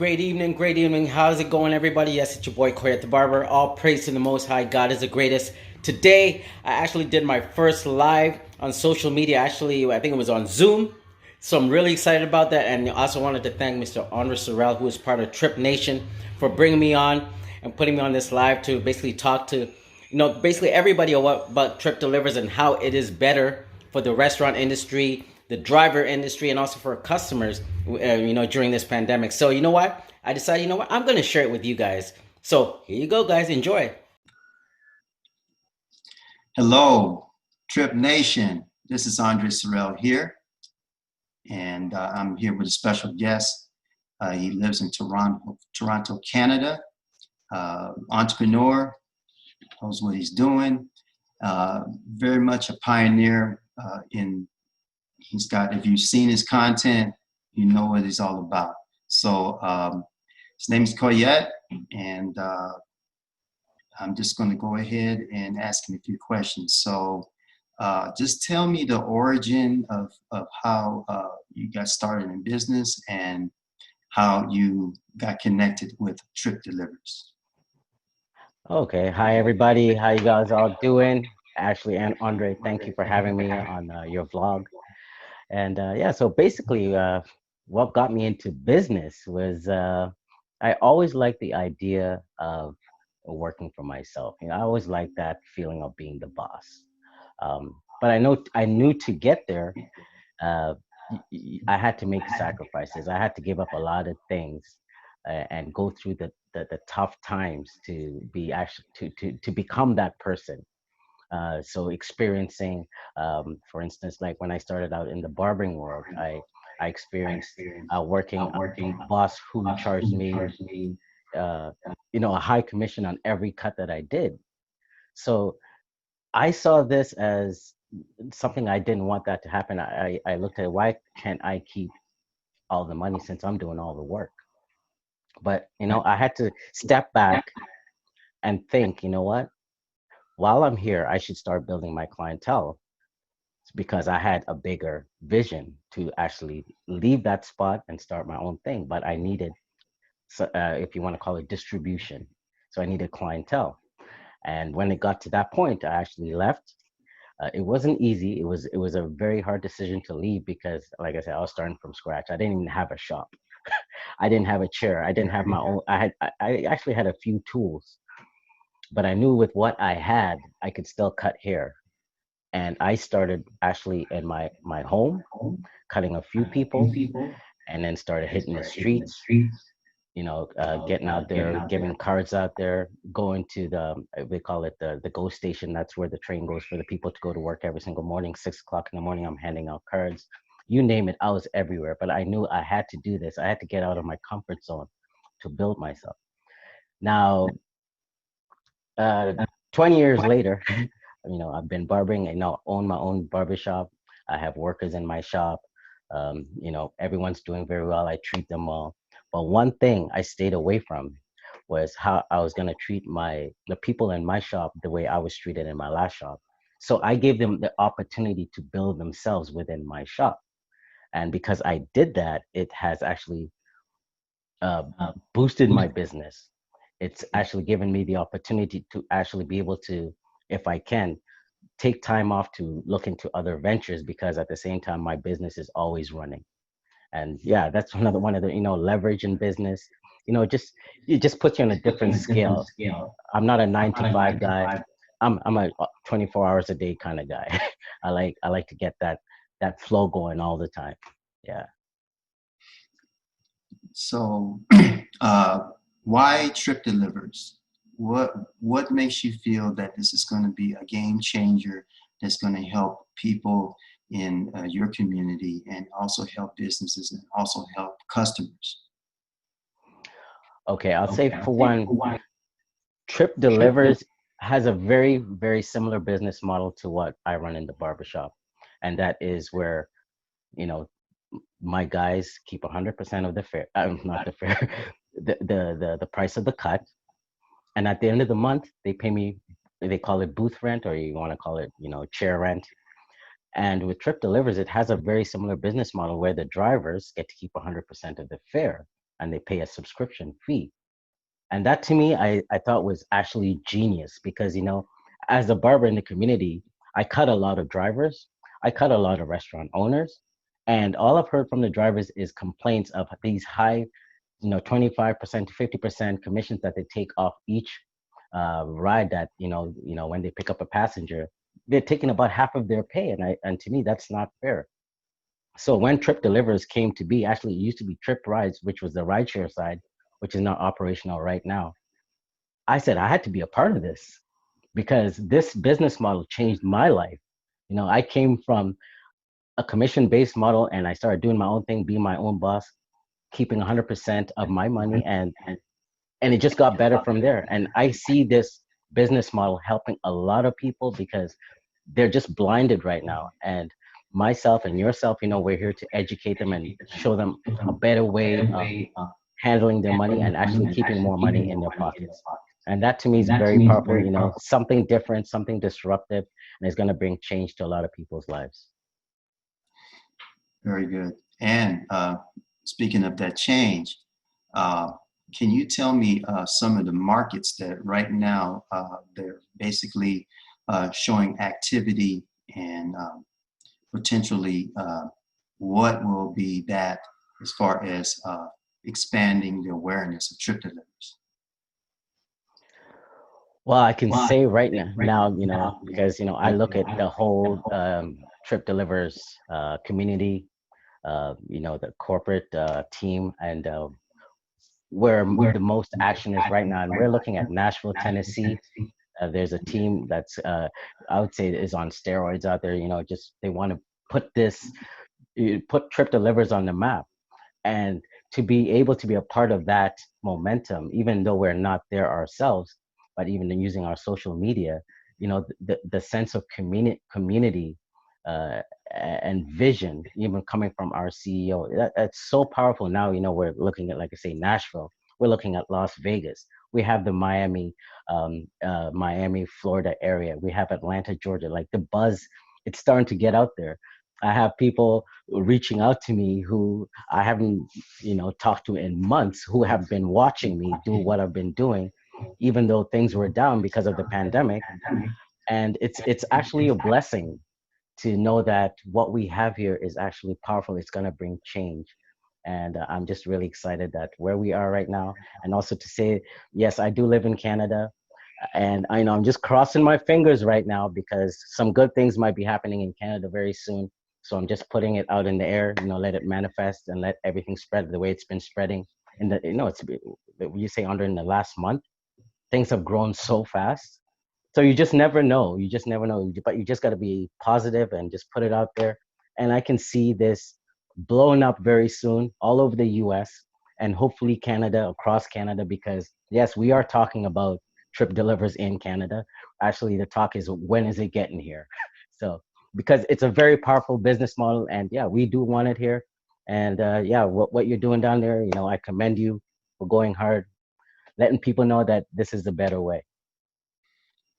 Great evening. How's it going, everybody? Yes, it's your boy Koyet the Barber. All praise to the Most High. God is the greatest. Today, I actually did my first live on social media. Actually, I think it was on Zoom. So I'm really excited about that. And I also wanted to thank Mr. Andre Sorrell, who is part of Trip Nation, for bringing me on and putting me on this live to basically talk to, basically everybody about Trip Delivers and how it is better for the restaurant industry, the driver industry, and also for customers, during this pandemic. So you know what? I decided, I'm going to share it with you guys. So here you go, guys. Enjoy. Hello, Trip Nation. This is Andre Sorrell here, and I'm here with a special guest. He lives in Toronto, Canada. Entrepreneur, knows what he's doing. Very much a pioneer if you've seen his content, you know what he's all about. So his name is Koyet, and I'm just going to go ahead and ask him a few questions. So just tell me the origin of how you got started in business and how you got connected with TripDelivers. Okay. Hi, everybody. How you guys all doing? Ashley and Andre, thank you for having me on your vlog. And yeah, so basically, what got me into business was I always liked the idea of working for myself. I always liked that feeling of being the boss. But I knew to get there, uh, I had to make sacrifices. I had to give up a lot of things and go through the tough times to be actually to become that person. So experiencing, for instance, like when I started out in the barbering world, I experienced working a boss who charged me, uh, a high commission on every cut that I did. So I saw this as something I didn't want that to happen. I looked at why can't I keep all the money since I'm doing all the work? But I had to step back and think, you know what? While I'm here, I should start building my clientele because I had a bigger vision to actually leave that spot and start my own thing. But I needed, if you want to call it distribution, so I needed clientele. And when it got to that point, I actually left. It wasn't easy. It was a very hard decision to leave because, like I said, I was starting from scratch. I didn't even have a shop. I didn't have a chair. I didn't have my own. I actually had a few tools, but I knew with what I had, I could still cut hair. And I started actually in my home, cutting a few people, and then started hitting the streets. Getting out there, giving cards out there, going to they call it the go station. That's where the train goes for the people to go to work every single morning. 6 o'clock in the morning, I'm handing out cards. You name it, I was everywhere. But I knew I had to do this. I had to get out of my comfort zone to build myself. Now, uh, 20 years later, I've been barbering. I now own my own barbershop. I have workers in my shop. Everyone's doing very well. I treat them well. But one thing I stayed away from was how I was going to treat the people in my shop the way I was treated in my last shop. So I gave them the opportunity to build themselves within my shop. And because I did that, it has actually uh, boosted my business. It's actually given me the opportunity to actually be able to, if I can, take time off to look into other ventures because at the same time my business is always running. And yeah, that's another one of the leverage in business. Just it just puts you on a different scale. I'm not a 9 to 5 guy. I'm a 24 hours a day kind of guy. I like to get that flow going all the time. Yeah. So why TripDelivers? What makes you feel that this is going to be a game changer that's going to help people in your community and also help businesses and also help customers? Okay, I'll say for one, Trip Delivers has a very, very similar business model to what I run in the barbershop. And that is where, you know, my guys keep 100% of the fare, not the fare, the price of the cut. And at the end of the month, they pay me, they call it booth rent, or you want to call it, chair rent. And with Trip Delivers, it has a very similar business model where the drivers get to keep 100% of the fare. and they pay a subscription fee. And that to me, I thought was actually genius because, as a barber in the community, I cut a lot of drivers, I cut a lot of restaurant owners, and all I've heard from the drivers is complaints of these high, 25% to 50% commissions that they take off each ride that, when they pick up a passenger, they're taking about half of their pay. And to me, that's not fair. So when Trip Delivers came to be, actually, it used to be TripRides, which was the rideshare side, which is not operational right now. I said I had to be a part of this because this business model changed my life. I came from a commission-based model and I started doing my own thing, being my own boss, keeping 100% of my money, and it just got better from there. And I see this business model helping a lot of people because they're just blinded right now. And myself and yourself, we're here to educate them and show them a better way of handling their money and actually keeping more money in their pockets. And that to me is very powerful, something different, something disruptive, and it's going to bring change to a lot of people's lives. Very good. And speaking of that change, uh, can you tell me some of the markets that right now they're basically showing activity and potentially what will be that as far as expanding the awareness of trip delivers? Well, I can say right now, because, I look at the whole Trip Delivers community, the corporate team, and where the most action is right now. And we're looking at Nashville, Tennessee. There's a team that's, I would say, is on steroids out there. Just they want to put put Trip Delivers on the map, and to be able to be a part of that momentum, even though we're not there ourselves, but even in using our social media, the sense of community uh, and vision, even coming from our CEO, that's so powerful. Now, we're looking at, like I say, Nashville. We're looking at Las Vegas. We have the Miami, Florida area. We have Atlanta, Georgia. Like the buzz, it's starting to get out there. I have people reaching out to me who I haven't, talked to in months, who have been watching me do what I've been doing, even though things were down because of the pandemic. And it's actually a blessing to know that what we have here is actually powerful. It's going to bring change. And I'm just really excited that where we are right now. And also to say, yes, I do live in Canada. And I know I'm just crossing my fingers right now because some good things might be happening in Canada very soon. So I'm just putting it out in the air, let it manifest and let everything spread the way it's been spreading. And it's, you say, under in the last month, things have grown so fast. So you just never know. You just never know. But you just got to be positive and just put it out there. And I can see this blowing up very soon all over the US and hopefully Canada, across Canada, because yes, we are talking about Trip Delivers in Canada. Actually, the talk is when is it getting here? So, because it's a very powerful business model. And yeah, we do want it here. And yeah, what you're doing down there, I commend you for going hard, letting people know that this is the better way.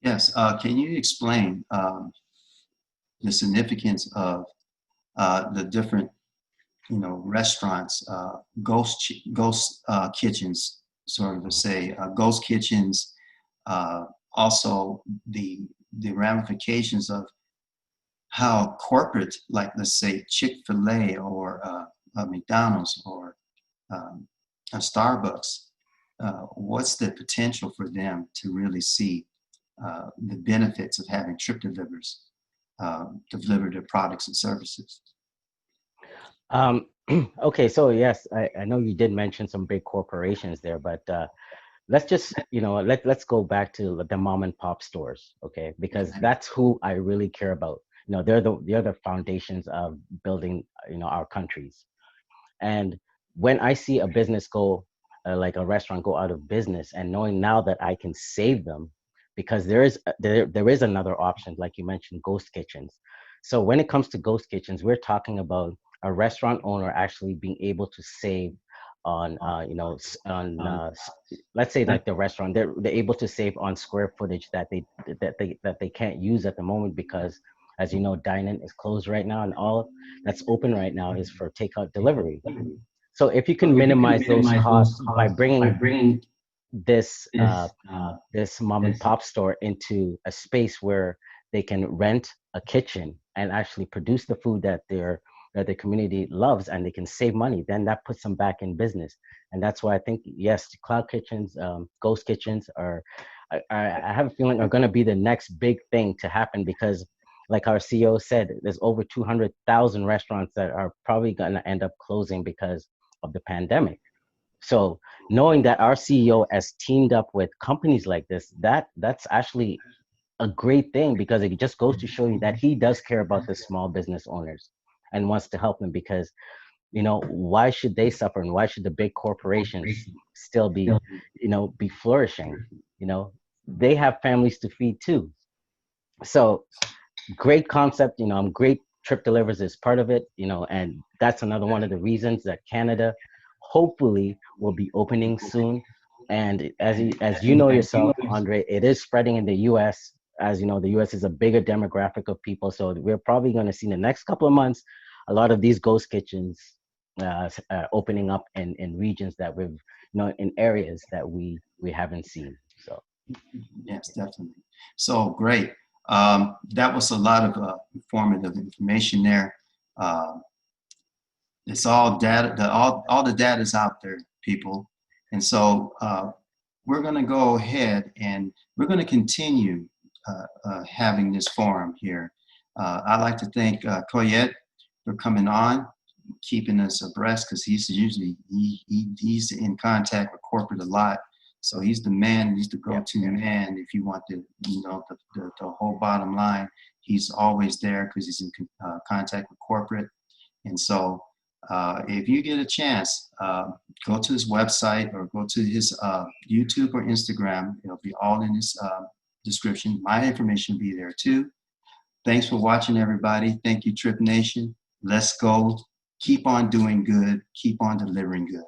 Yes. Can you explain the significance of the different, restaurants, ghost kitchens, sort of to say, ghost kitchens, also the ramifications of how corporate, like let's say Chick-fil-A or a McDonald's or a Starbucks, what's the potential for them to really see the benefits of having trip delivers deliver their products and services? Um, okay, so yes, I know you did mention some big corporations there, but let's just, let's go back to the mom and pop stores, okay? Because that's who I really care about. They're the foundations of building, our countries. And when I see a business go, like a restaurant go out of business, and knowing now that I can save them, because there is another option, like you mentioned, ghost kitchens. So when it comes to ghost kitchens, we're talking about a restaurant owner actually being able to save on, let's say like the restaurant, they're able to save on square footage that they can't use at the moment because, as you know, dining is closed right now, and all that's open right now is for takeout delivery. So if you can minimize those costs by bringing this this mom and pop store into a space where they can rent a kitchen and actually produce the food that the community loves, and they can save money, then that puts them back in business. And that's why I think, yes, cloud kitchens, ghost kitchens are, I have a feeling, are going to be the next big thing to happen, because like our CEO said, there's over 200,000 restaurants that are probably going to end up closing because of the pandemic. So knowing that our CEO has teamed up with companies like this, that's actually a great thing, because it just goes to show you that he does care about the small business owners and wants to help them. Because why should they suffer, and why should the big corporations still be be flourishing? They have families to feed too. So great concept. I'm great. Trip Delivers is part of it, and that's another one of the reasons that Canada hopefully will be opening soon. And as you know yourself, Andre, it is spreading in the U.S. As you know, the U.S. is a bigger demographic of people, so we're probably going to see in the next couple of months a lot of these ghost kitchens opening up in regions that we've, in areas that we haven't seen. So Yes, definitely. So great. That was a lot of informative information there. Uh, it's all data. All the data is out there, people. And so we're going to go ahead and we're going to continue having this forum here. I'd like to thank Coyette for coming on, keeping us abreast, because he's usually he's in contact with corporate a lot. So he's the man, he's the go-to man. If you want the whole bottom line, he's always there because he's in contact with corporate. And so if you get a chance, go to his website or go to his YouTube or Instagram. It'll be all in his description. My information will be there too. Thanks for watching, everybody. Thank you, Trip Nation. Let's go. Keep on doing good. Keep on delivering good.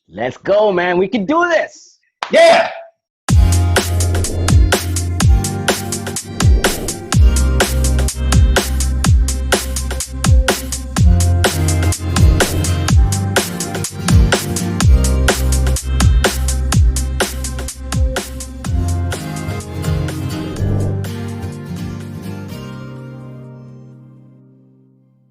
let's go, man. We can do this. Yeah.